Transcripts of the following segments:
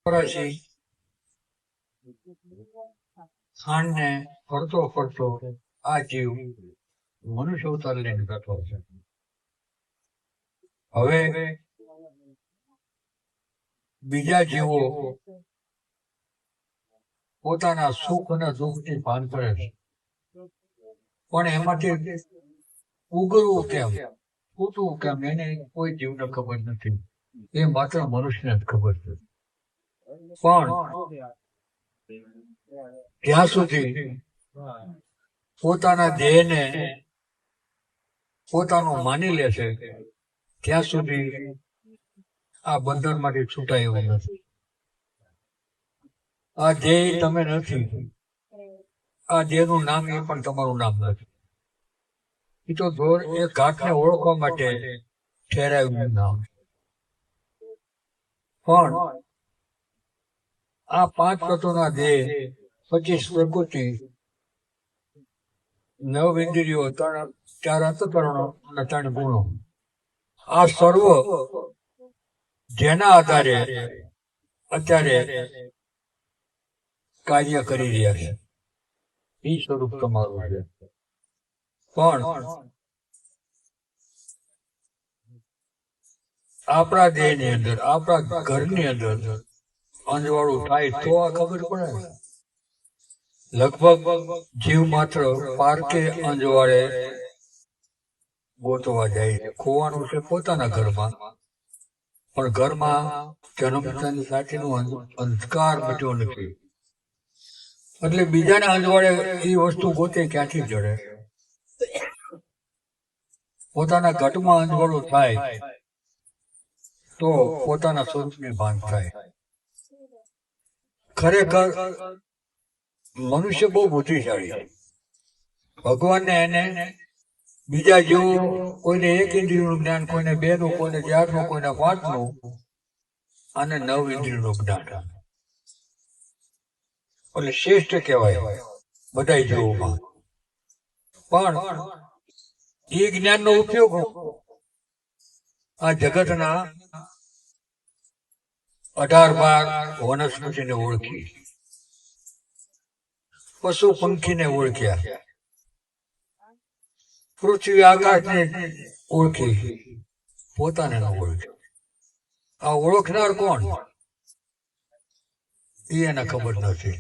પછી ખાંડને ફરતો ફરતો આ જીવ મનુષ્ય અવતાર લઈને બેઠો છે. હવે બીજા જીવો પોતાના સુખ અને દુઃખની ભાન કરે છે, પણ એમાંથી ઉગરવું કેમ, ફૂટવું કેમ, એને કોઈ જીવને ખબર નથી. એ માત્ર મનુષ્યને જ ખબર છે. પણ ત્યાં સુધી પોતાના દેહને પોતાનું માની લે છે, ત્યાં સુધી આ બંધનમાંથી છૂટાય એવું નથી. આ દેહ તમે નથી, આ દેહનું નામ એ પણ તમારું નામ નથી. એ તો દોર એ ઘાટને ઓળખવા માટે ઠેરાયું નામ. પણ આ 5 તત્વોના દેહ, 25 પ્રકૃતિ, 9 ઇન્દ્રિયો, 4 અંતઃકરણો અને 3 ગુણો, આ સર્વ જેના આધારે અત્યારે કાર્ય કરી રહ્યા છે, એ સ્વરૂપ તમારું છે. પણ આપણા દેહની અંદર, આપણા ઘરની અંદર અંજવાળું થાય તો આ ખબર પડે. લગભગ જીવ માત્ર પારકે અંજવાળે ગોતવા જાય છે. ખોવાનું છે પોતાના ઘરમાં, પણ ઘરમાં જન્મતાની સાથેનું અંધકાર મટ્યો નથી. એટલે બીજાના અંજવાળે એ વસ્તુ ગોતે ક્યાંથી જડે? પોતાના ઘટમાં અંજવાળું થાય તો પોતાના સ્વરૂપની ભાન થાય. ખરેખર મનુષ્ય બહુ બુદ્ધિશાળી. ભગવાનને એને બીજા જેવો કોઈને 1 ઇન્દ્રિયનું જ્ઞાન, કોઈને 2નું, કોઈને 4નું, કોઈને 5નું અને 9 ઇન્દ્રિયનું જ્ઞાન. એટલે શ્રેષ્ઠ કહેવાય બધા જીવોમાં. પણ એ જ્ઞાનનો ઉપયોગ આ જગતના 18 વનસ્પતિને ઓળખી, પશુ પંખીને ઓળખ્યા, પૃથ્વી આકાશને ઓળખી, પોતાને ન ઓળખ્યો. આ ઓળખનાર કોણ? એને ખબર નથી.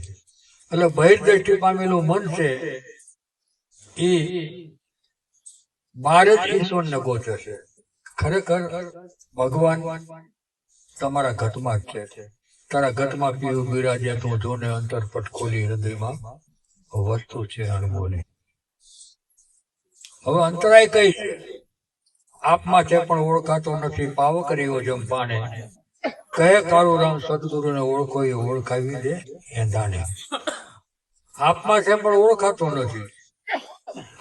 એટલે બહિર્દ્રષ્ટિ પામેલું મન છે એ બહાર જ ઈશ્વરને ગોતે છે. ખરેખર ભગવાન તમારા ઘટમાં જ છે. તારા ઘટમાં પીવું બિરાજ્યા તું જોને અંતરપટ ખોલી હૃદયમાં વસ્તુ છે અણમોલી. હવે અંતરાય કઈ છે? આપમાં છે પણ ઓળખાતો નથી. પાવક રહ્યો જેમ પાણે, કહે કાળું રામ સદગુરુને ઓળખો એ ઓળખાવી દે એંધાણે. આપમાં છે પણ ઓળખાતો નથી.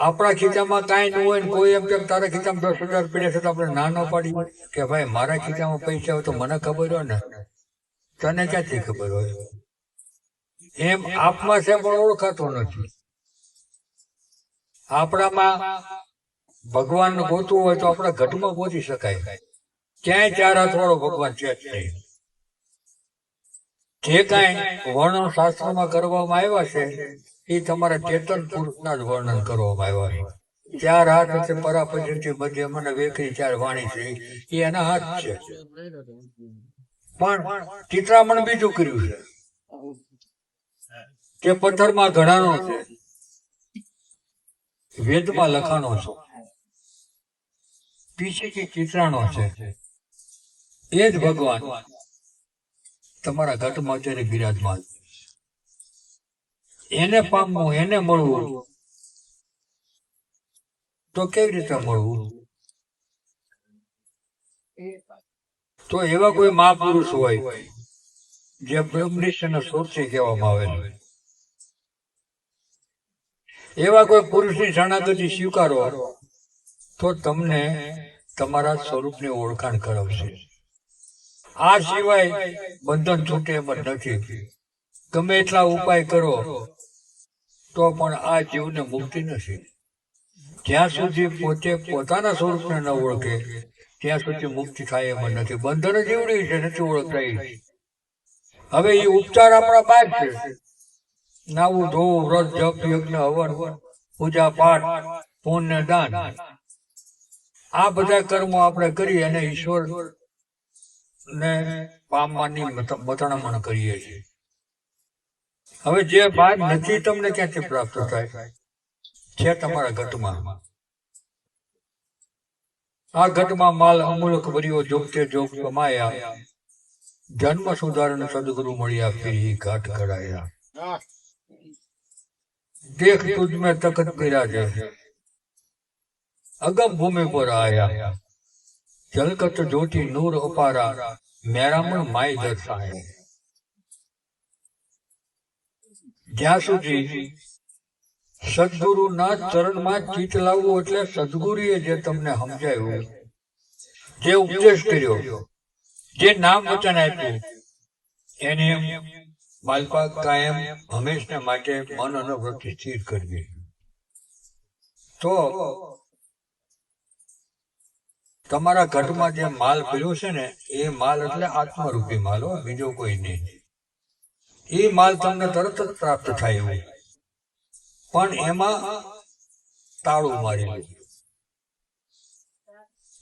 આપણા ખીચામાં કાંઈ ન હોય ને કોઈ એમ કે તારા ખીચામાં 10,000 પડ્યા છે, તો આપણે ના ન પાડી કે ભાઈ મારા ખીચામાં પૈસા હોય તો મને ખબર હોય ને, તને ક્યાંથી ખબર હોય? એમ આપમાં છે પણ ઓળખાતો નથી. આપણામાં ભગવાનને ગોતવું હોય તો આપણા ઘટમાં ગોતી શકાય. ક્યાંય 4 હાથ વાળો ભગવાન છે જ નહીં. જે કાંઈ વર્ણન શાસ્ત્રોમાં કરવામાં આવ્યા છે એ તમારા ચેતન પુરુષના જ વર્ણન કરવામાં આવ્યા છે. 4 હાથ એટલે પરાપતિ બધે મને વેખરી 4 વાણી છે, એ એના હાથ છે. પણ ચિત્રામણ બીજું કર્યું છે કે પથ્થરમાં ઘડાનો છે, વેદમાં લખાણો છે, પીછીથી ચિત્રાણો છે. એ જ ભગવાન તમારા ઘટમાં અત્યારે બિરાજમાન. એને પામવું, એને મળવું તો કેવી રીતે મળવું? તો એવા કોઈ મહાપુરુષ હોય જે બ્રહ્મનિષ્ઠને સોરસી કહેવામાં આવે છે, એવા કોઈ પુરુષની શરણાગતિ સ્વીકારો તો તમને તમારા સ્વરૂપની ઓળખાણ કરાવશે. આ સિવાય બંધન છૂટે એમ જ નથી. ગમે એટલા ઉપાય કરો તો પણ આ જીવને મુક્તિ નથી. જ્યાં સુધી પોતે પોતાના સ્વરૂપને ન ઓળખે ત્યાં સુધી મુક્તિ થાય એમ નથી. બંધન જ એવડી છે, નથી ઓળખતા. હવે એ ઉપચાર આપણા બહાર છે. નાવું ધોવું, વ્રત જપ યજ્ઞ હવન પૂજા પાઠ પુણ્ય દાન આ બધા કર્મો આપણે કરી અને ઈશ્વર ને પામવાની મતણામણ કરીએ છીએ. હવે જે બાદ નથી તમને ક્યાંથી પ્રાપ્ત થાય છે તમારા ઘટમાં. આ ઘટમાં માલ અમૂલક વર્યો જોગતે જોગ કમાયા, જન્મ સુધારણ સદગુરુ મળ્યા ફિર ઘાટ કરાયા. દેખ તુજ મેં તખત બિરાજે, અગમ ભૂમિ પર આયા, જલકત જ્યોતિ નૂર અપારા, મેરામણ માય દર્શાય. જ્યાં સુધી સદગુરુના ચરણમાં ચિત્ત લાવવું એટલે સદગુરુએ જે તમને સમજાયું, જે ઉપદેશ કર્યો, જે નામ વચન આપ્યું, એને માલપા કાયમ હંમેશને માટે મન અને વૃત્તિ સ્થિર કરવી. તો તમારા ઘટમાં જે માલ પીડ્યો છે ને એ માલ એટલે આત્મરૂપી માલ હો, બીજો કોઈ નહીં. એ માલ તમને તરત જ પ્રાપ્ત થાય એવું, પણ એમાં તાળું મારેલું.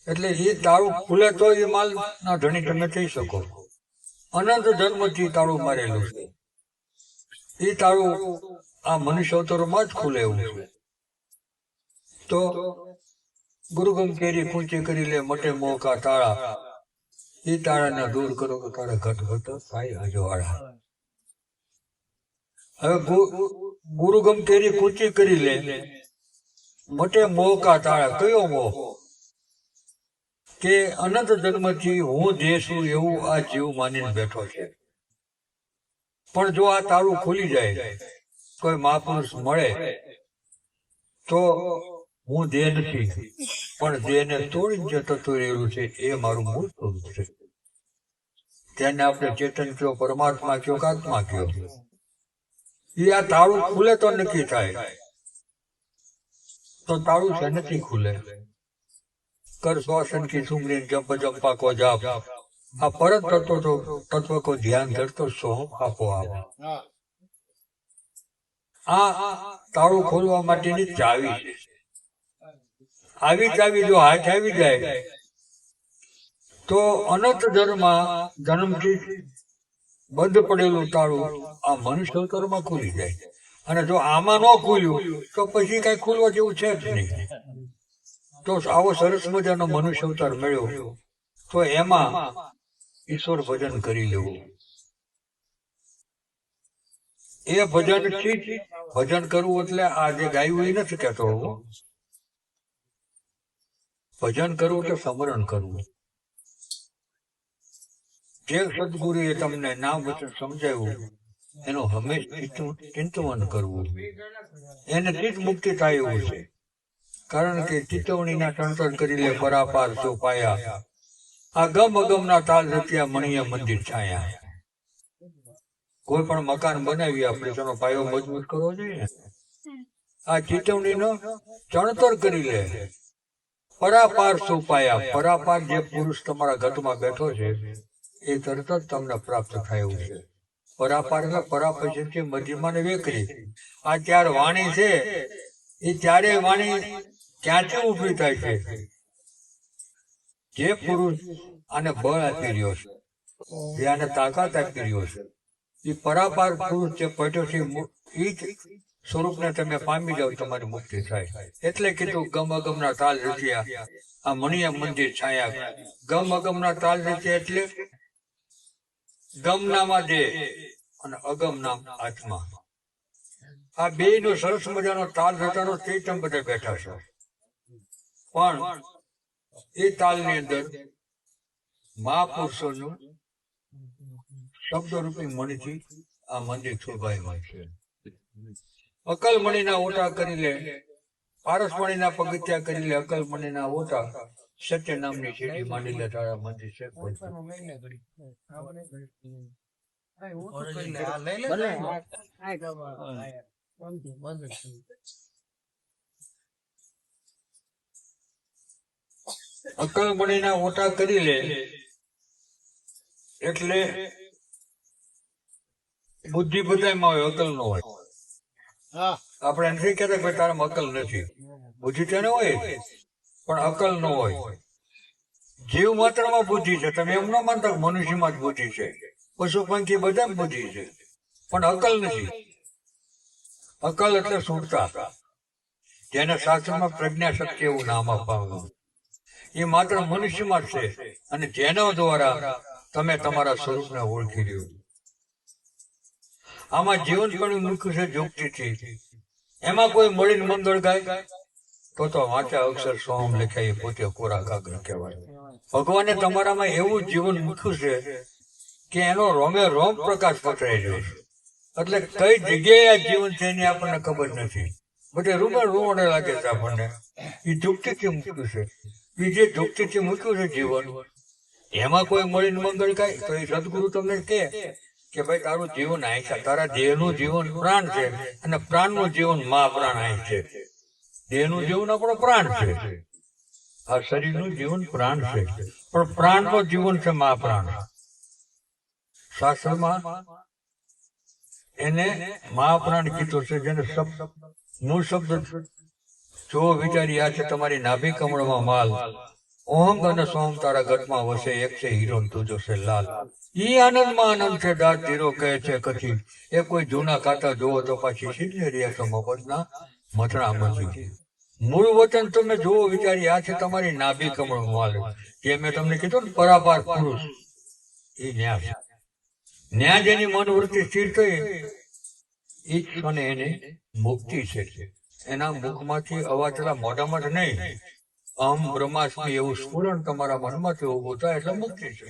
એટલે એ તાળું ખુલે તો એ માલ ના ધણી તમે થઈ શકો. અનંત જન્મથી તાળું મારેલું છે. એ તાળું આ મનુષ્ય અવતારોમાં જ ખુલે એવું છે. તો ગુરુગમ કેરી કૂંચી કરી લે મટે મોહ કા તાળા, એ તાળાને દૂર કરો તો તારા ઘટ ઘટ થાય અજવાળા. હવે ગુરુગમ કેરી કૂંચી કરી લે મટે મોહ કા તાળા. કયો મોહ? કે અનંત જન્મથી હું દેહ છું એવું આ જીવ માનીને બેઠો છે. પણ જો આ તાળું ખુલી જાય, કોઈ મહાપુરુષ મળે તો હું દેહ નથી, પણ દેહને તોડીને જે થતું રહેલું છે એ મારું મૂળ સ્વરૂપ છે. તેને આપણે ચેતન કયો, પરમાત્મા કયો, આત્મા કયો. એ આ તાળું ખુલે તો નક્કી થાય. તો તાળું છે નથી ખુલે. कर श्वासन की सुमरी जप जपा को जाप, આ પરત તત્વ કો ધ્યાન ધરતો સોહમ આપો આપ. આ તાળું ખોલવા માટેની ચાવી છે. આવી ચાવી જો હાથ આવી જાય તો અનંત જન્મથી બંધ પડેલું તાળું આ મનુષ્ય અવતારમાં ખુલી જાય. અને જો આમાં ન ખુલ્યું તો પછી કઈ ખુલવા જેવું છે જ નહીં. તો આવો સરસ મજાનો મનુષ્ય અવતાર મળ્યો તો એમાં ઈશ્વર ભજન કરી લેવું. એ ભજનથી ભજન કરવું એટલે આ જે ગાયું એ નથી કહેતો. ભજન કરવું એટલે સમરણ કરવું. જે સદગુરુએ તમને નામ વચન સમજાવ્યું એનું હંમેશા ચિંતવન કરવું. એનાથી જ મુક્તિ થાય એવું છે. કારણ કે ચિતવણીના ટણતર કરી લે પરાપાર સો પાયા, આ ગમ અગમના તાલ રચ્યા મણીય મંદિર છાયા. કોઈ પણ મકાન બનાવી આપણે તેનો પાયો મજબૂત કરવો જોઈએ. આ ચેતવણીનો ચણતર કરી લે પરાપાર સો પાયા. પરાપાર જે પુરુષ તમારા ઘટમાં બેઠો છે એ તરત જ તમને પ્રાપ્ત થાય એવું છે. પરાપાર એટલે પરા પછી મધ્યમાં ને વેકરી. આ ચાર વાણી છે એ ચારે વાણી ક્યાંથી ઉભી થાય છે? જે પુરુષ આને બળ આપી રહ્યો છે, જે આને તાકાત આપી રહ્યો છે, એ પરાપાર પુરુષ જે પેટો છે એ જ સ્વરૂપને તમે પામી જાવ, તમારી મુક્તિ થાય. એટલે કીધું ગમ અગમના તાલ રચ્યા આ મણીય મંદિર છાયા. ગમ અગમના તાલ રચ્યા એટલે ગમ નામાં દેહ અને અગમ નામ આત્મા. આ બે નો સરસ મજાનો તાલ રચાનો તે તમે બધા બેઠા છો. પણ એ તાલની અંદર મહાપુરુષોનું શબ્દરૂપી મણીથી આ મંદિર શોભાયમાન છે. અકલ મણીના ઓટા કરી લે, પારસ મણીના પગથિયા કરી લે, અકલ મણીના ઓટા સત્ય નામની સીડી માંડી લે, તારા મંદિર છે. અકલ મણીના ઓટા કરી લે એટલે બુદ્ધિ બધામાં હોય, અકલ નો હોય. હા આપણે નથી કહેતા કે તારામાં અકલ નથી. બુદ્ધિ તેને હોય જ, પણ અકલ નો હોય. જીવ માત્રમાં બુદ્ધિ છે. તમે એમ ન માનતા કે મનુષ્યમાં જ બુદ્ધિ છે. પશુ પંખી બધામાં બુદ્ધિ છે, પણ અકલ નથી. અકલ એટલે સુરતા, જેને શાસ્ત્રમાં પ્રજ્ઞા શક્તિ એવું નામ આપવામાં, એ માત્ર મનુષ્યમાં જ છે. અને જેના દ્વારા તમે તમારા સ્વરૂપને ઓળખી લ્યો. આમાં જીવન પણ મૂક્યું છે જોગતીથી. એમાં કોઈ મળીને મંગળ ગાય તો વાંચા અક્ષર સોમ લખાય, એ પોતે કોરા કાગળ કહેવાય. ભગવાને તમારામાં એવું જીવન મૂક્યું છે કે એનો રોમે રોમ પ્રકાશ પથરાઈ રહ્યો છે. એટલે કઈ જગ્યાએ આ જીવન છે એની આપણને ખબર નથી. બધે રૂમે રૂવડે લાગે છે આપણને. એ જોગતીથી મૂક્યું છે. એ જે જોગતીથી મૂક્યું છે જીવન, એમાં કોઈ મળીને મંગળ ગાય તો એ સદગુરુ તમને કે ભાઈ તારું જીવન આય છે. તારા દેહનું જીવન પ્રાણ છે, અને પ્રાણનું જીવન મા પ્રાણ આય છે. દેહનું જીવન આપણો પ્રાણ છે, આ શરીરનું જીવન પ્રાણ છે, પણ પ્રાણનું જીવન છે મા પ્રાણ. શાસ્ત્રમાં એને મહાપ્રાણ કીધું છે, જેને મૂળ શબ્દ જો વિચારી આ છે તમારી નાભી કમળમાં માલ, ઓહમ અને સોમ તારા ગટમાં વસે, એક છે હીરો તુજો છે લાલ. ઈ આનંદમાં આનંદ છે, દાસ ધીરો કહે છે કથી, એ કોઈ જૂના ખાતા જોવો તો પાછી સીધે રહ્યા છો મફતના મથણામાંથી. મૂળ વચન તમે જોવો વિચારી આ છે તમારી નાભી કમળમાં માલ, જે મેં તમને કીધું ને પરાપાર પુરુષ, એ ન્યા છે. ન્યા જેની મનવૃત્તિ સ્થિર થઈ, એ ક્ષણે એની મુક્તિ છે. એના મુખમાંથી અવાજ મોઢામાં જ નહીં, અહમ બ્રહ્માસ્મિ એવું સ્ફુરણ તમારા મનમાંથી ઉભું થાય એટલે મુક્તિ છે.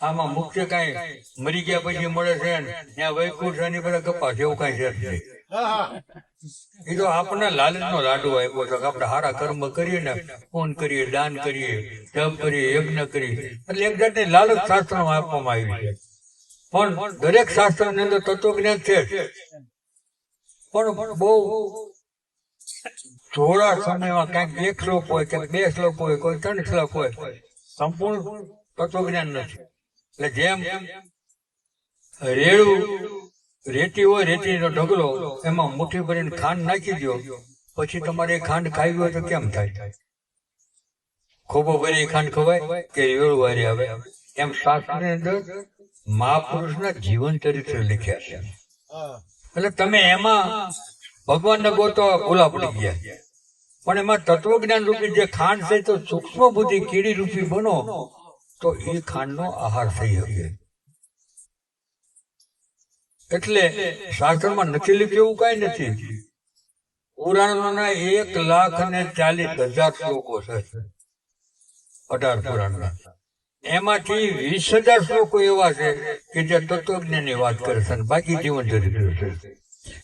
આમાં મુક્તિ કાંઈ મરી ગયા પછી મળે છે ને ત્યાં વૈકુંઠ એની બધા કપાસ એવું કાંઈ છે જ નહીં. એ તો આપણને લાલચનો લાડુ આપ્યો છે કે આપણે સારા કર્મ કરીએ ને, પૂન કરીએ, દાન કરીએ, જપ કરીએ, યજ્ઞ કરીએ, એટલે એક જાતની લાલચ શાસ્ત્રમાં આપવામાં આવી છે. પણ દરેક શાસ્ત્રની અંદર તત્વજ્ઞાન છે જ, પણ બહુ થોડા સમયમાં ક્યાંક એક શ્લોક હોય, ક્યાંક બે શ્લોક હોય, કોઈ 3 શ્લોક હોય, સંપૂર્ણ તત્વજ્ઞાન નથી. એટલે જેમ રેડું રેતી હોય, રેતીનો ઢગલો, એમાં મુઠ્ઠી ભરીને ખાંડ નાખી દો, પછી તમારે ખાંડ ખાવી હોય તો કેમ થાય? ખોબો ભરી ખાંડ ખવાય કે રેડું વારી આવે? એમ શાસ્ત્રની અંદર મહાપુરુષના જીવન ચરિત્ર લખ્યા છે. એટલે તમે એમાં ભગવાનને ગોતો ઓલા પડી ગયા, પણ એમાં તત્વજ્ઞાન રૂપી જે ખાંડ છે તો સૂક્ષ્મ બુદ્ધિ કીડી રૂપી બનો તો એ ખાંડનો આહાર થઈ શકે. એટલે શાસ્ત્રમાં નથી લખ્યું એવું કઈ નથી. પુરાણોના 1,40,000 શ્લોકો છે, 18 પુરાણના. એમાંથી 20,000 શ્લોકો એવા છે કે જે તત્વજ્ઞાનની વાત કરે છે, બાકી જીવન ચરિત્ર છે.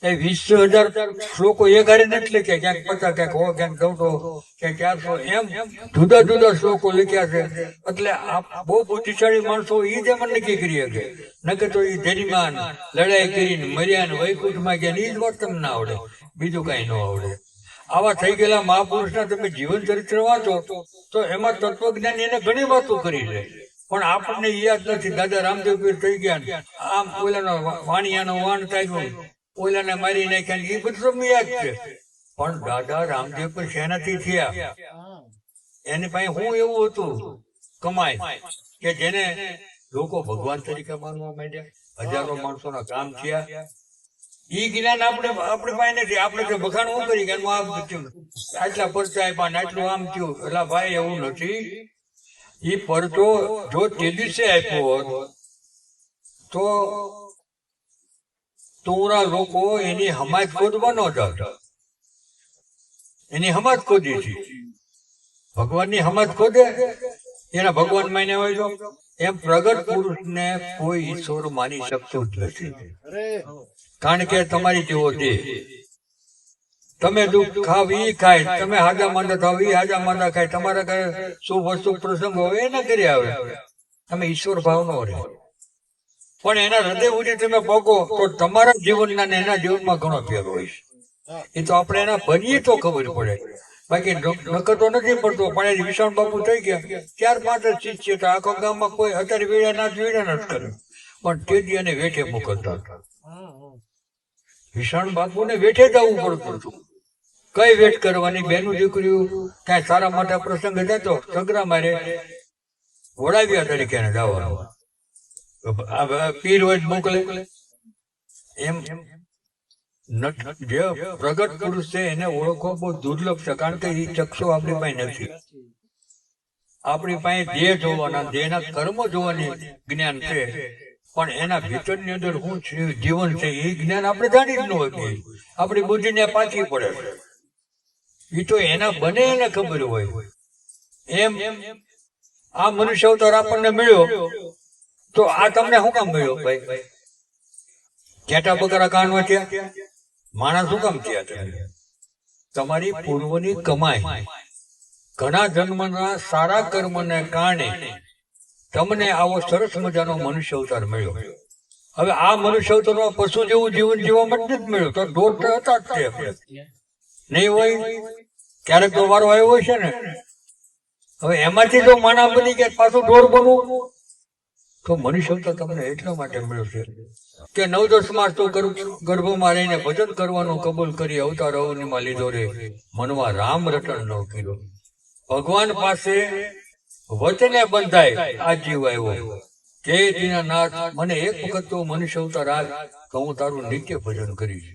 એ 20,000 શ્લોકો એક હારે નથી લખ્યા, ક્યાંક 50, ક્યાંક 100, ક્યાંક 14, ક્યાંક 400, એમ જુદા જુદા શ્લોકો લખ્યા છે. એટલે આ બહુ બુદ્ધિશાળી માણસો એ જ એમાં નક્કી કરી શકે. નકર તો એ ધરીમાન લડાઈ કરીને મર્યા ને વૈકુંઠમાં ગયા, એ જ વાત તમને ના આવડે, બીજું કઈ ન આવડે. આવા થઈ ગયેલા મહાપુરુષના તમે જીવન ચરિત્ર વાંચો તો એમાં તત્વજ્ઞાન એને ઘણી વાતો કરી છે, પણ આપણને યાદ નથી. દાદા રામદેવ પીર થઈ ગયા, આમ ઓલાનો વાણિયાનો વાણ કાઢ્યું, ઓલાને મારી નાખ્યા, એ બધું યાદ છે. પણ દાદા રામદેવ પીર શેનાથી થયા? એની પાસે હું એવું હતું કમાય કે જેને લોકો ભગવાન તરીકે માનવા માંડ્યા, હજારો માણસોના કામ થયા. ઈ જ્ઞાન આપણી પાસે નથી. આપણે તો બખાણ શું કરી કે આમ થયું, આટલા પરચા આપ્યા ને આટલું આમ થયું. એટલે ભાઈ એવું નથી. ઈ પરચો જો તે દિવસે આપ્યો હોત તો તોરા લોકો એની હમાયત ખોદવા ન જાત. એની હમાત ખોદી હતી. ભગવાનની હમાત ખોદે એના ભગવાન માને હોય તો એમ પ્રગટ પુરુષને કોઈ ઈશ્વર માની શકતું જ નથી. કારણ કે તમારી જેવો દેહ, તમે દુઃખ ખાવ ઈ ખાય, તમે હાજા માંદા થાવ ઈ હાજા માંદા ખાય, તમારા ઘરે શુભ અશુભ પ્રસંગ હોય એના ઘરે આવે. તમે ઈશ્વર ભાવ નો રહે. પણ એના હૃદય સુધી તમે પગો તો તમારા જીવનના ને એના જીવનમાં ઘણો ફેર હોય છે. એ તો આપણે એના બનીએ તો ખબર પડે, બાકી નકર તો નથી પડતો. પણ એ વિશાળ બાપુ થઈ ગયા, 4-5 જ શિષ્ય હતા. આખા ગામમાં કોઈ અત્યારે વેડા ના નથી કર્યું, પણ તેથી એને વેઠે મોકલતા હતા. વિષાણ બાપુને વેઠે જવું પડતું હતું. કઈ વેઠ કરવાની, બેનું દીકરીઓ ક્યાંય સારા મોટા પ્રસંગ જતો સગરા મારે વડાવ્યા તરીકે જવાનું, પીર હોય મોકલે એમ. જે પ્રગટ પુરુષ છે એને ઓળખવો બહુ દુર્લભ છે, કારણ કે એ ચક્ષુ આપણી પાસે નથી. આપણી પાસે દેહ જોવાના, દેહના કર્મો જોવાની જ્ઞાન છે, પણ એના ભીતરની અંદર શું જીવન છે એ જ્ઞાન આપણે જાણી જ ન હોય. આપણી બુદ્ધિને પાછી પડે, એ તો એના બને એને ખબર હોય. એમ આ મનુષ્ય અવતાર આપણને મળ્યો, તો આ તમને શું કામ મળ્યો ભાઈ? ઘેટા બકરા કાનમાં થયા, માણસ શું કામ થયા? તમે તમારી પૂર્વની કમાઈ, ઘણા જન્મના સારા કર્મને કારણે તમને આવો સરસ મજાનો મનુષ્ય અવતાર મળ્યો. હવે આ મનુષ્ય અવતારમાં પશુ જેવું જીવન જીવવા માટે જ મળ્યો, તો દોર તો હતા જ છે નહીં હોય. ક્યારેક તો વારો આવ્યો હોય છે ને. હવે એમાંથી જો માણા બની ગયા પાછું ઢોર બનવું, તો મનુષ્ય અવતાર તમને એટલા માટે મળ્યો છે કે 9-10 માસ તો ગર્ભમાં રહીને ભજન કરવાનું કબૂલ કરી અવતાર અવનીમાં લીધો રે, મનમાં રામ રટણ ન કર્યો. ભગવાન પાસે વચને બંધાય આ જીવ આવ્યો કે દીનાનાથ મને એક વખત તો મનુષ્ય અવતાર આજ તો હું તારું નિત્ય ભજન કરીશ.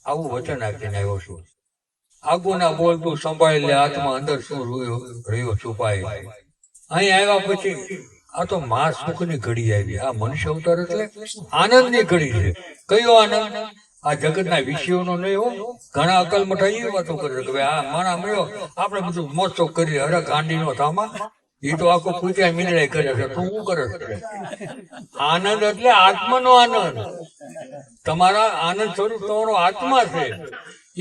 આવું વચન આપીને આવ્યો છું. આગુના બોલ તું સંભાળી લે, આત્મા અંદર શું રહ્યો છુપાય. અહીં આવ્યા પછી આ તો મા સુખની ઘડી આવી. આ મનુષ્ય અવતાર એટલે આનંદની ઘડી છે. કયો આનંદ? આ જગતના વિષયોનો નહીં હો. ઘણા અકલ મઠા એ વાતો કરે કે ભાઈ આ માણા મળ્યો આપણે બધું મોજશોખ કરી, અરે ગાંડીનો થામા એ તો આખો પૂછ્યા મીંડળાઈ કરે છે, તું શું કરે છે? આનંદ એટલે આત્માનો આનંદ. તમારા આનંદ સ્વરૂપ તમારો આત્મા છે.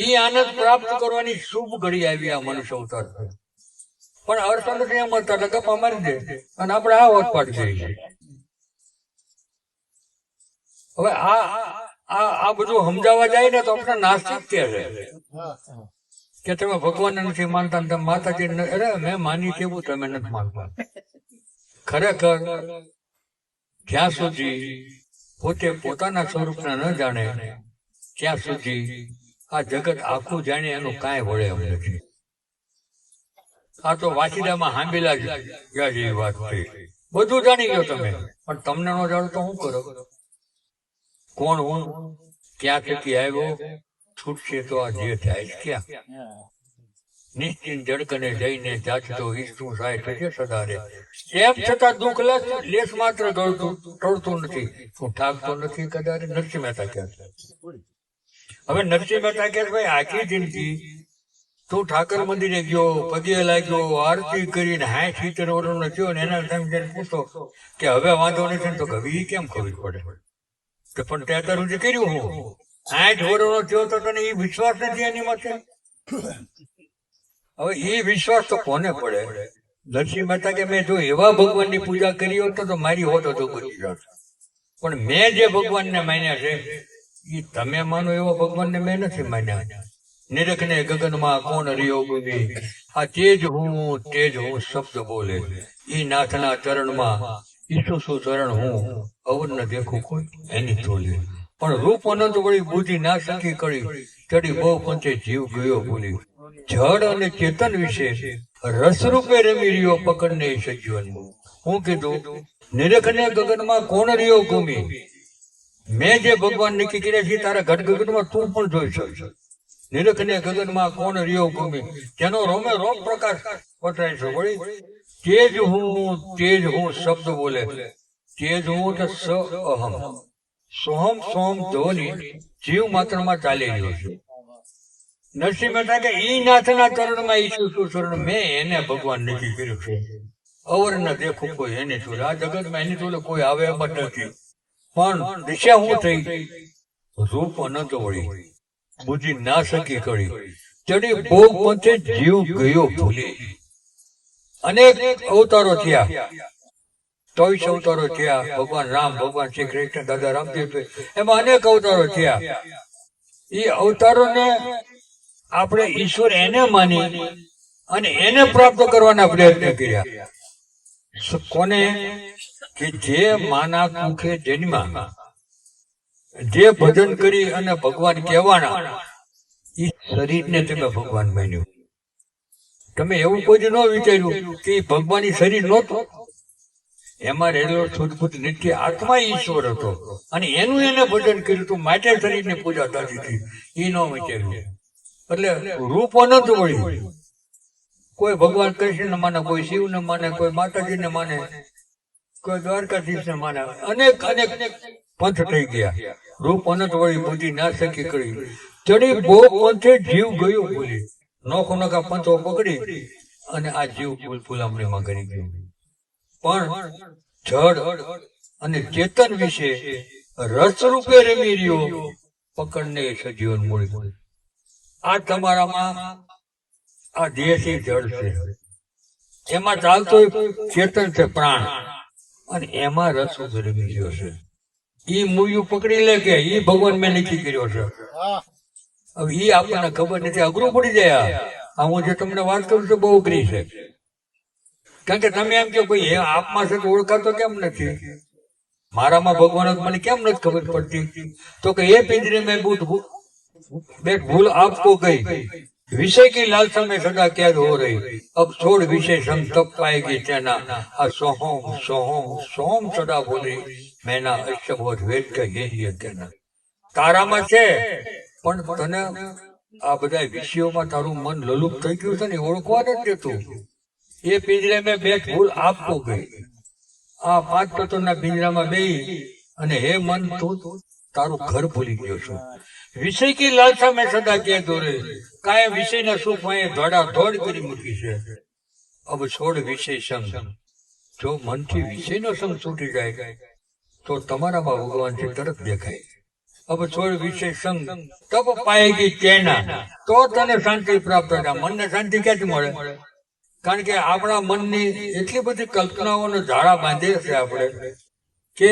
એ આનંદ પ્રાપ્ત કરવાની શુભ ઘડી આવી આ મનુષ્ય અવતાર છે. પણ અર્થ નથી એમ મળતા એટલે ગપ્પા મારી દે અને આપણે આ વટ પાડી દઈએ. હવે આ બધું સમજાવવા જાય ને તો આપણે નાસ્તિક કહે છે કે તમે ભગવાન નથી માનતા, તમે માતાજી અરે મેં માની કેવું તમે નથી માનતા. ખરેખર જ્યાં સુધી પોતે પોતાના સ્વરૂપને ન જાણે ત્યાં સુધી આ જગત આખું જાણે એનું કાંઈ વળે એમ નથી. આ તો વાસીદામાં હાંભેલા ગયા જેવી વાત છે. બધું જાણી ગયો તમે, પણ તમને ન જાણો તો શું કરો? કોણ હું, ક્યાં થકી આવ્યો, છૂટશે તો આ જે થાય ક્યાં? નિશ્ચિંત જડકને જઈને જાચતો ઈષ્ટું સાય થશે સદારે. એમ છતાં દુઃખ લેસ માત્ર ટળતું નથી, હું ઠાકતો નથી કદાચ. નરસિંહ મહેતા કહે છે. હવે નરસિંહ મહેતા કહે ભાઈ આખી જિંદગી તું ઠાકર મંદિરે ગયો, પગે લાગ્યો, આરતી કરીને 60-70 વર્ષનો થયો ને એના તમે પૂછો કે હવે વાંધો નથી ને, તો હવે એ કેમ ખબર પડે? તો પણ તે અત્યાર સુધી કર્યું હું 60 વર્ષનો થયો તો તને એ વિશ્વાસ નથી એની માટે? હવે એ વિશ્વાસ તો કોને પડે? નરસિંહ મહેતા કે મેં જો એવા ભગવાનની પૂજા કરી હોત તો મારી હોત તો કરી જાત, પણ મેં જે ભગવાનને માન્યા છે એ તમે માનો એવો ભગવાનને મેં નથી માન્યા. નિરખને ગગનમાં કોણ રહ્યો ગુમી, આ તેજ હું શબ્દ બોલે. ઈ નાથના ચરણમાં ઈસુ ચરણ હું, અવન દેખું કોઈ એની તોલે. પણ રૂપ અનંત વળી બુદ્ધિ ના સખી કરી, ચડી બહુ પંચે જીવ ગયો ભૂલી. જળ અને ચેતન વિશે રસરૂપે રમી રહ્યો પકડને સજીવન. હું કીધું નિરખને ગગનમાં કોણ રહ્યો ગુમી, મેં જે ભગવાન નક્કી કર્યા છે તારા ઘટ ગગનમાં તું પણ જોઈ શકશે. નિરખને ગગનમાં કોણ રહ્યો ભૂમિ, જેનો રોમે રોમ પ્રકાશ પથરાય છે. વળી તેજ હું શબ્દ બોલે. તેજ હું તો સ અહમ, સોહમ સોહમ ધ્વનિ જીવ માત્રમાં ચાલી રહ્યો છે. નરસિંહ મહેતા કે ઈ નાથના ચરણમાં ઈસુ ચરણ મેં એને ભગવાન નક્કી કર્યું છે. અવર ન દેખું કોઈ એની ચોલે. આ જગતમાં એની ચોલે કોઈ આવે એમ જ નથી. પણ દિશા હું થઈ, રૂપ અનંત વળી બુદ્ધિ ના સકી કરી, ચડી ભોગ પંથે જીવ ગયો ભૂલી. અનેક અવતારો થયા, 24 અવતારો થયા. ભગવાન રામ, ભગવાન શ્રી કૃષ્ણ, દાદા રામદેવ, એમાં અનેક અવતારો થયા. એ અવતારોને આપણે ઈશ્વર એને માની અને એને પ્રાપ્ત કરવાના પ્રયત્ન કર્યા. કોને? કે જે માના કુખે જન્મા જે ભજન કરી અને ભગવાન કહેવાના એ શરીરને તમે ભગવાન માન્યું. તમે એવું કોઈ ન વિચાર્યું કે ભગવાન શરીર નહોતું. એમાં રહેલો શુદ્ધ નિત્ય આત્મા ઈશ્વર હતો અને એનું એને ભજન કર્યું હતું માટે શરીરની પૂજા થતી હતી. એ ન વિચાર્યું. એટલે રૂપ અનંત વળી. કોઈ ભગવાન કૃષ્ણને માને, કોઈ શિવને માને, કોઈ માતાજીને માને, કોઈ દ્વારકાધીશને માને. અનેક અનેક પંથ થઈ ગયા. રૂપ અનંત વળી બુદ્ધિ ના શકી કરી ચડી બહુ પંથે જીવ ગયો ભૂલી. નોખો નોખા પંથો પકડી અને આ જીવ ભૂલામણીમાં કરી ગયો. પણ જડ અને ચેતન વિશે રસરૂપે રમી રહ્યો પકડને સજીવન મૂળી. આ તમારામાં આ દેહથી જડ છે, એમાં ચાલતો ચેતન છે પ્રાણ, અને એમાં રસરૂપે રમી ગયો છે. ઈ મૂળિયું પકડી લે કે ઈ ભગવાન મેં નક્કી કર્યો છે. હવે ઈ આપણને ખબર નથી, અઘરું પડી જાય. આ હું જે તમને વાત કરું છું બહુ અઘરી છે. કારણ કે તમે એમ કહો ભાઈ એ આપમાં છે તો ઓળખાતો કેમ નથી, મારામાં ભગવાન મને કેમ નથી ખબર પડતી? તો કે એ પિંજરે મેં ભૂલ આપકો ગઈ, विषय की लालसा में सदा कैद हो रही, अब छोड़ विषय संग तब पाएगी चैना, आ सोहम सोहम सोहम सदा बोली मैना ऐसा बहुत वेद का यही कहना. તારામાં છે પણ તને આ બધા વિષયોમાં તારું મન લલુપ થઈ ગયું છે ને, ઓળખવા નથી દેતું. એ પિંજરે મેં બેઠ ભૂલ આપકો ગઈ. આ 5 તત્વના પિંજરામાં બેહી અને હે મન તું તારું ઘર ભૂલી ગયો છું. વિષય કી લાલસા મેં સદા કે દોરે, કાયમ વિષયના સુખ માં ધોડા ધોડ કરી મૂકી છે. અબ છોડ વિષય સંગ. જો મનથી વિષયનો સંગ છૂટી જાય તો તમારામાં ભગવાન છે તરત દેખાય. અબ છોડ વિષય સંગ તબ પાએગી ચેના, તો તને શાંતિ પ્રાપ્ત થાય. મનને શાંતિ ક્યાંથી મળે? કારણ કે આપણા મનની એટલી બધી કલ્પનાઓનો ઝાડા બાંધે છે આપણે કે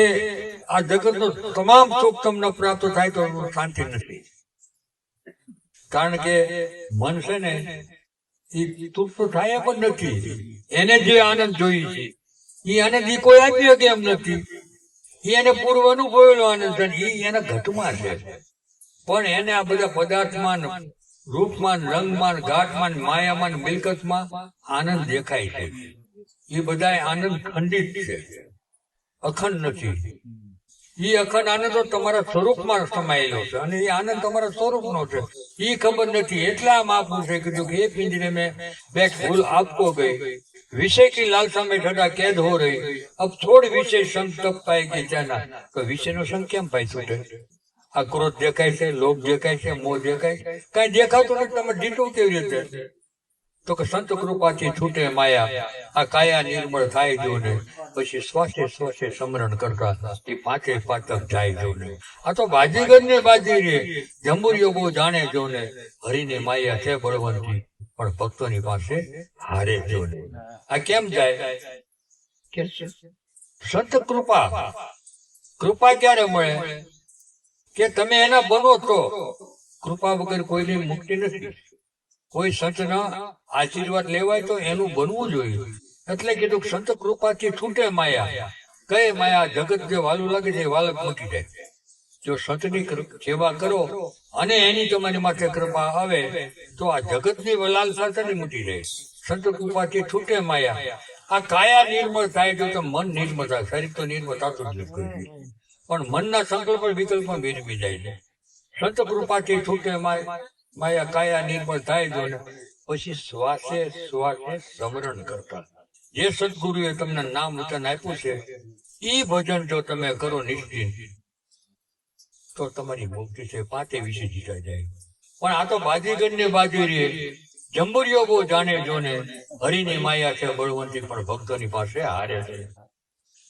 આ જગતનો તમામ સુખ તમને પ્રાપ્ત થાય તો શાંતિ નથી. કારણ કે મન છે ને એ તૃપ્ત થાય પણ નથી. એને જે આનંદ જોઈએ છે એ આનંદ એ કોઈ આપી શકે એમ નથી. એને પૂર્વ અનુભવેલો આનંદ છે, એ એના ઘટમાં છે. પણ એને આ બધા પદાર્થમાં, રૂપમાં, રંગમાં, ઘાટમાં, માયામાં, મિલકતમાં આનંદ દેખાય છે. એ બધા આનંદ ખંડિત છે, અખંડ નથી. એ અખંડ આનંદ તો તમારા સ્વરૂપમાં સમાયેલો છે અને એ આનંદ તમારા સ્વરૂપનો છે, એ ખબર નથી. એટલા મહાપુરુષે કીધું કે એ પિંજરે મેં બેઠ ભૂલ આપકો ગઈ, विषय की लालसा में सदा कैद हो रही, अब छोड़ विषय संग तब पाएगी जाना. तो विषय નો સંગ કેમ પાઈ છૂટે? આ ક્રોધ દેખાય છે, લોભ દેખાય છે, મોહ દેખાય છે, કઈ દેખાતું નથી. તમે દીઠું કેવી રીતે? તો કે સંત કૃપાથી છૂટે માયા, આ કાયા નિર્મળ થાય જો ને, પછી શ્વાસે શ્વાસે સ્મરણ કરતા એ 5 પાતક જાય જો ને. આ તો બાજીગર ને બાજી રે, જંબુરીઓ બહુ જાણે જો ને, હરિની માયા છે બળવંતી, પણ ભક્તોની પાસે હારે જો ને. આ કેમ જાય? કે સંત કૃપા. કૃપા ક્યારે મળે? કે તમે એના બનો તો. કૃપા વગર કોઈની મુક્તિ નથી. કોઈ સંતના આશીર્વાદ લેવાય તો એનું બનવું જોઈએ. એટલે કીધું સંત કૃપાથી છૂટે માયા. કઈ માયા? જગત જે વાલું લાગે છે એ વાલક મૂકી જાય. જો સંતની સેવા કરો અને એની તમારી માથે કૃપા આવે તો આ જગતની લાલસા નહીં મૂકી જાય. સંત કૃપાથી છૂટે માયા, આ કાયા નિર્મળ થાય તો મન નિર્મળ થાય. શરીર તો નિર્મળ થતું જ નથી, પણ મનના સંકલ્પ વિકલ્પ વિરમી જાય છે. સંત કૃપાથી છૂટે માયા, કાયા નિર્મળ થાય જો ને, પછી શ્વાસે શ્વાસે સ્મરણ કરતા. જે સદગુરુએ તમને નામ વચન આપ્યું છે એ ભજન જો તમે કરો નિશ્ચિત તો તમારી મુક્તિ છે. 5 વિશે જીતા જાય. પણ આ તો બાજીગર ને બાજી રે, જંબુરીઓ બહુ જાણે જો ને, હરિની માયા છે બળવંતી, પણ ભક્તોની પાસે હારે છે.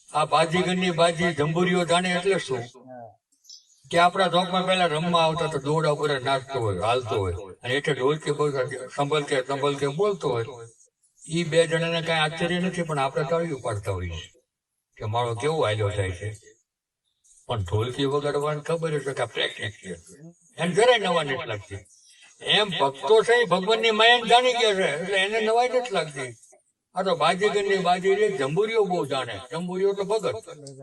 આ બાજીગર ની બાજી જંબુરીઓ જાણે એટલે શું? કે આપણા ચોકમાં પેલા રમવા આવતા તો દોડા ઉપર નાચતો હોય, હાલતો હોય, અને એટલે ઢોલકી બોલતા સંભલકે બોલતો હોય. એ 2 જણાને કઈ આશ્ચર્ય નથી, પણ આપણે તાળીઓ પાડતા હોઈએ કે મારો કેવો હાલ્યો થાય છે. પણ ઢોલકી વગાડવાની ખબર છે કે આ પ્રેક્ટિસ છે, એને જરાય નવા નથી લાગતી. એમ ભક્તો છે ભગવાનની માયા જાણી ગયા છે એટલે એને નવાઈ નથી લાગતી. આ તો બાજીગર ની બાજી રે, જંબુરીઓ બહુ જાણે. જંબુરીઓ તો ભગત,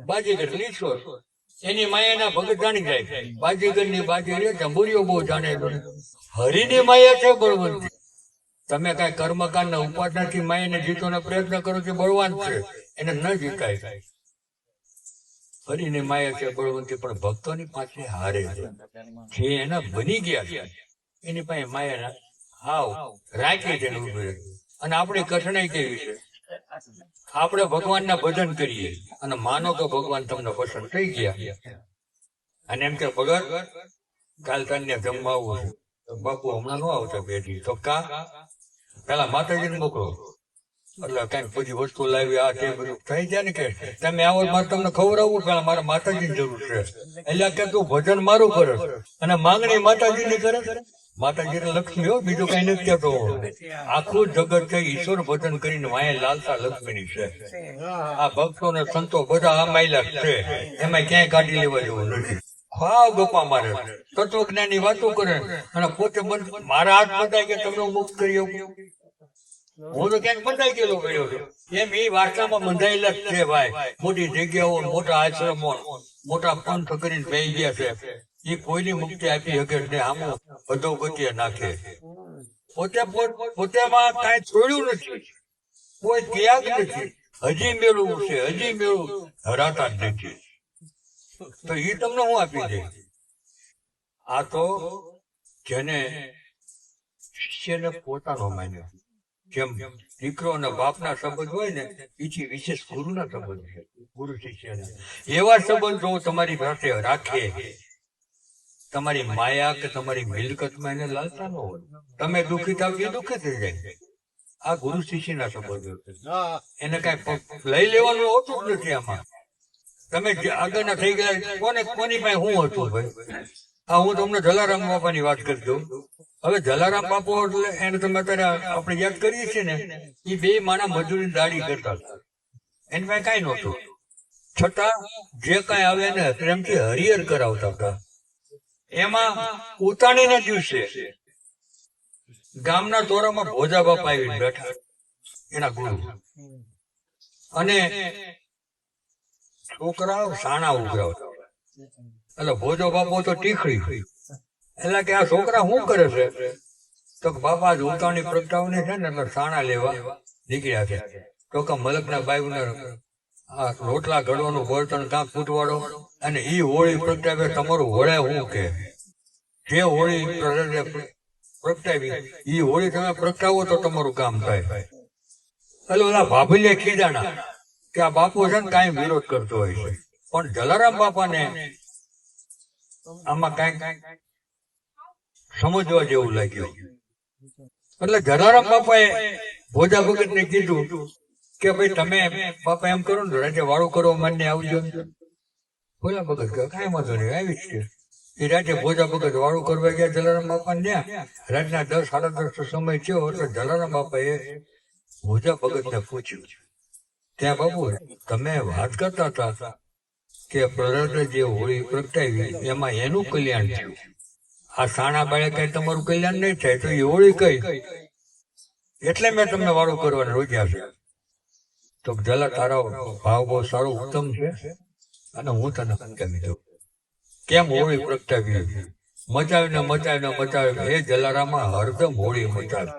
બાજીગર ઈશ્વર. એની માયાના ભગત જાણી જાય. બાજીગરની બાજી રે જંબુરીઓ બહુ જાણે. હરિની માયા છે બળવંતી. તમે કઈ કર્મકાંડ ઉપાસનાથી માયાને જીતવાનો પ્રયત્ન કરો છો, બળવાન છે, એને ન જીતાય. હરિની માયા છે બળવંતી, પણ ભક્તોની પાસે હારે છે. જે એના બની ગયા છે એની પાસે માયા હાવ રાખી છે. અને આપણી કઠણાઈ કેવી છે, આપણે ભગવાનના ભજન કરીએ અને માનો કે ભગવાન તમને પસંદ થઈ ગયા અને એમ કે ભગત કાલ તને જમવા આવું છે. બાપુ હમણાં ન આવતા બેઠી તો કા પેલા માતાજીને મોકલો, એટલે કઈક બધી વસ્તુ લાવી આ તે બધું થઈ જાય ને કે તમે આવો મારે તમને ખવડાવવું, પેલા મારા માતાજીની જરૂર છે. એટલે કે તું ભજન મારું કરે અને માંગણી માતાજીની કરે. માતાજીને લક્ષ્મી હો, બીજું કઈ નથી કહેતો. આખું જગત છે ઈશ્વર ભજન કરીને વાય લાલતા લક્ષ્મીની છે. આ ભક્તો ને સંતો બધા આ માયલા છે, એમાં ક્યાંય કાઢી લેવા જેવું નથી. હા ગપ્પા મારે, તત્વજ્ઞાનની વાતો કરે અને પોતે મારા હાથ બતાય કે તમને મુક્ત કરી આવું. હું તો ક્યાંક બંધાઈ ગયેલો ગયો છું. એમ એ વાર્તામાં બંધાયેલા જ છે ભાઈ. મોટી જગ્યાઓ, મોટા આશ્રમો, મોટા પંથ કરીને બેસી ગયા છે. એ કોઈની મુક્તિ આપી શકે ને આમ અધોગતિએ નાખે. પોતેમાં કાંઈ છોડ્યું નથી, કોઈ ત્યાગ નથી. હજી મેળવું છે, હજી મેળવું, હરાતા જ નથી. તો એ તમને હું આપી દે. આ તો જેને શિષ્યને પોતાનો માન્યો, જેમ દીકરો અને બાપના સંબંધ હોય ને, એથી વિશેષ ગુરુના સંબંધ છે. ગુરુ શિષ્યના એવા સંબંધ જો તમારી સાથે રાખે, તમારી માયા કે તમારી મિલકતમાં એને લાલતા ન હોય, તમે દુઃખી થાવ એ દુઃખી થઈ જાય. આ ગુરુ શિષ્યના સંબંધો છે. એને કઈ લઈ લેવાનું હોતું જ નથી. આમાં તમે આગળના થઈ ગયા કોની પાસે હું હતું ભાઈ. હા, હું તમને જલારામ બાપાની વાત કરી દઉં. હવે જલારામ બાપુ એટલે એને તમે અત્યારે આપણે યાદ કરીએ છીએ ને, એ બે માણા મજૂરી દાડી કરતા હતા. એની પાસે કઈ નહોતું, છતાં જે કઈ આવે ને પ્રેમથી હરિહર કરાવતા હતા. એમાં ઉતાણીના દિવસે ગામના તોરામાં ભોજા બાપા આવીને બેઠા, એના ગુરુ, અને છોકરાઓ સાણા ઉઘરાવતા. એટલે ભોજો બાપો તો ટીખડી, એટલે કે આ છોકરા શું કરે છે? તો બાપા જ ઉતાણી પ્રગટાવને છે ને, એટલે સાણા લેવા નીકળ્યા છે. તો કે મલકના બાયુને આ રોટલા ઘડવાનું બળતણ કાંક ફૂટવાડો અને ઈ હોળી પ્રગટાવે. તમારું હોળે હું કે જે હોળી પ્રગટાવી ઈ હોળી તમે પ્રગટાવો તો તમારું કામ થાય. એટલે ઓલા ભાભીલે ખીજાણા કે આ બાપુ છે ને કાંઈ વિરોધ કરતો હોય છે, પણ જલારામ બાપાને આમાં કાંઈક સમજવા જેવું લાગ્યું. એટલે જલારામ બાપાએ ભોજા ભગત ને કીધું કે ભાઈ તમે બાપા એમ કરો ને રાતે વાળું કરવા માન્ય આવજો. ભોજા ભગત કે કાંઈ વાંધો નહીં, આવી જ છે. એ રાતે ભોજા ભગત વાળું કરવા ગયા જલારામ બાપા ને ત્યાં. રાતના 10 સાડા 10 સમય થયો એટલે જલારામ બાપાએ ભોજા ભગત ને પૂછ્યું, ત્યાં બાપુ તમે વાત કરતા હતા કે પ્રહલાદ જે હોળી પ્રગટાવી એમાં એનું કલ્યાણ થયું, આ સાણા બાળે કઈ તમારું કલ્યાણ નહીં થાય, તો એ હોળી કઈ એટલે મેં તમને વાળું કરવાનું રોક્યા છે. તો જલા તારો ભાવ બહુ સારો ઉત્તમ છે અને હું તને સમજાવી દઉં કેમ હોળી પ્રગટાવી. મચાવીને એ જલારામાં હરદમ હોળી મચાવી,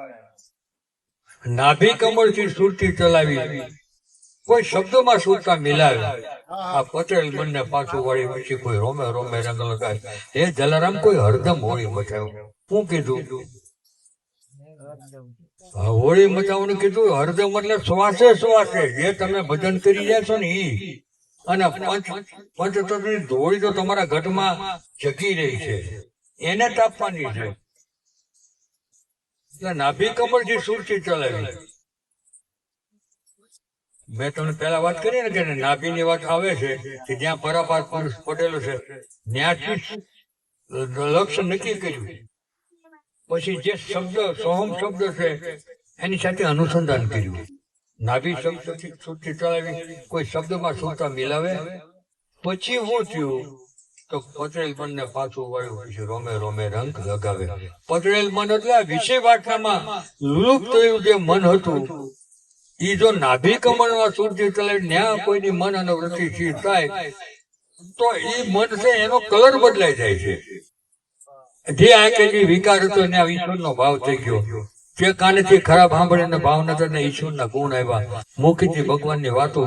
નાભી કમળથી સુરતી ચલાવી, કોઈ શબ્દોમાં સુરતા મિલાવી. આ પટેલ બંને પાછું વાળી પછી કોઈ રોમે રોમે રંગ લગાવે. એ જલારામ કોઈ હરદમ હોળી મચાવ્યું. શું કીધું? હોળી મચાવવાનું કીધું. હરદમ એટલે શ્વાસે શ્વાસે જે તમે ભજન કરી રહ્યા છો ને ઈ, અને પંચતત્વની ધોળી તો તમારા ઘટમાં જગી રહી છે, એને તાપવાની છે. એટલે નાભી કમળથી સુરતી ચલાવી. મેં તમને પેલા વાત કરી ને કે નાભીની વાત આવે છે કે જ્યાં પરાપાર પુરુષ પડેલો છે ત્યાંથી લક્ષ્ય નક્કી કર્યું. પછી જે શબ્દ સોહમ શબ્દ છે એની સાથે અનુસંધાન કર્યું. નાભી શબ્દથી સુરતી ચલાવી, કોઈ શબ્દમાં સુરતા મિલાવે. પછી શું થયું? તો પટેલ મનને પાછું વાળ્યું, પછી રોમે રોમે રંગ લગાવે. પટેલ મન એટલે વિષય વાર્તામાં લુપ્ત થયું જે મન હતું, ઈ જો નાભી કમળમાં સુરતી ચલાવી ન્યા કોઈની મન અને વૃત્તિ સ્થિર થાય તો એ મન છે એનો કલર બદલાઈ જાય છે. જે આંખે જે વિકાર હતો એને આ ઈશ્વરનો ભાવ થઈ ગયો. જે કાનેથી ખરાબ સાંભળીને ભાવ નતો ને ઈશ્વરના ગુણ આવ્યા, મુખથી ભગવાનની વાતો,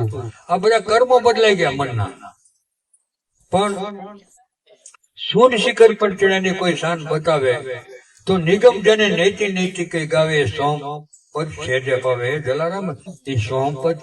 આ બધા કર્મો બદલાઈ ગયા મનના. પણ સૂન શિખર પર ચડાને કોઈ શાન બતાવે તો નિગમ જને નૈતિ નૈતિ કઈ ગાવે સોમ પદ છેદે પાવે. જલારામ એ સોમ પદ